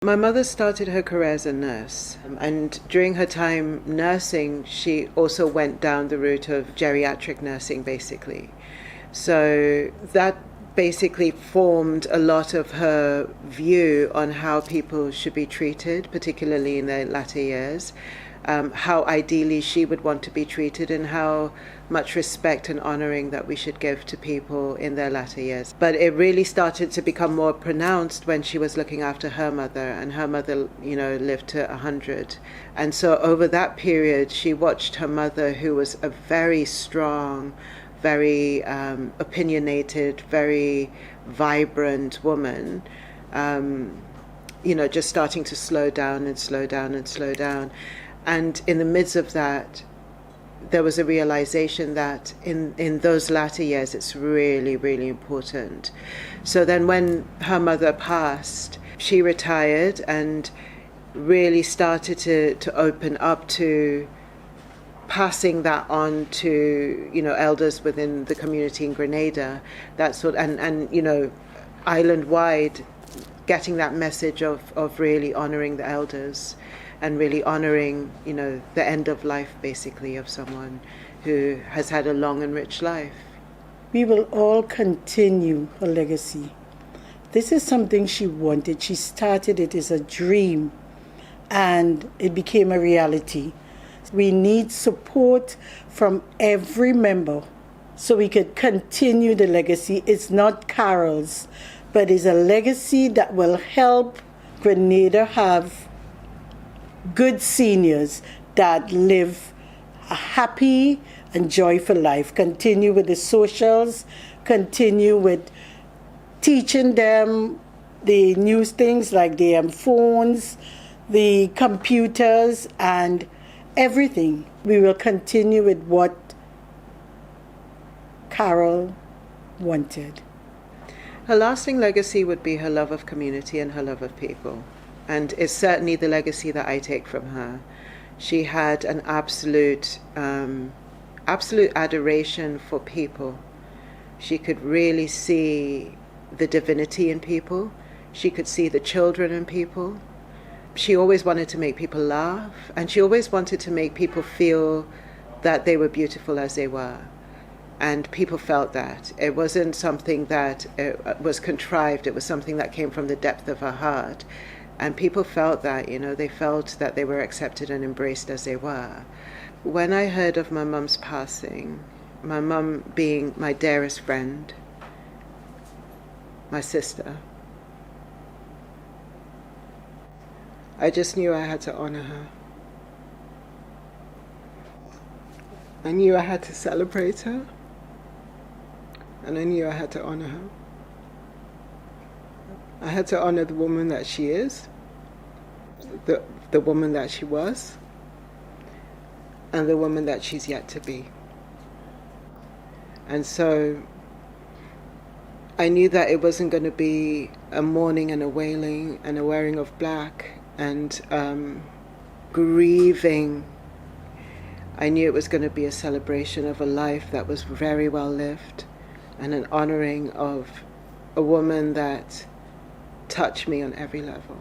My mother started her career as a nurse, and during her time nursing, she also went down the route of geriatric nursing, basically. So that basically formed a lot of her view on how people should be treated, particularly in their latter years, how ideally she would want to be treated, and how much respect and honoring that we should give to people in their latter years. But it really started to become more pronounced when she was looking after her mother, and her mother, lived to 100. And so over that period, she watched her mother, who was a very strong, very opinionated, very vibrant woman, just starting to slow down and slow down and slow down. And in the midst of that, there was a realization that in those latter years, it's really, really important. So then when her mother passed, she retired and really started to open up to passing that on to, elders within the community in Grenada, that sort, and island-wide, getting that message of really honoring the elders and really honoring, the end of life, basically, of someone who has had a long and rich life. We will all continue her legacy. This is something she wanted. She started it as a dream, and it became a reality. We need support from every member so we could continue the legacy. It's not Carol's, but it's a legacy that will help Grenada have good seniors that live a happy and joyful life. Continue with the socials, continue with teaching them the new things like the phones, the computers, and everything. We will continue with what Carol wanted. Her lasting legacy would be her love of community and her love of people. And it's certainly the legacy that I take from her. She had an absolute adoration for people. She could really see the divinity in people. She could see the children in people. She always wanted to make people laugh, and she always wanted to make people feel that they were beautiful as they were. And people felt that. It wasn't something that was contrived. It was something that came from the depth of her heart. And people felt that, they felt that they were accepted and embraced as they were. When I heard of my mum's passing, my mum being my dearest friend, my sister, I just knew I had to honor her. I knew I had to celebrate her, and I knew I had to honor her. I had to honor the woman that she is, the woman that she was, and the woman that she's yet to be. And so I knew that it wasn't going to be a mourning and a wailing and a wearing of black and grieving. I knew it was going to be a celebration of a life that was very well lived, and an honoring of a woman that touched me on every level.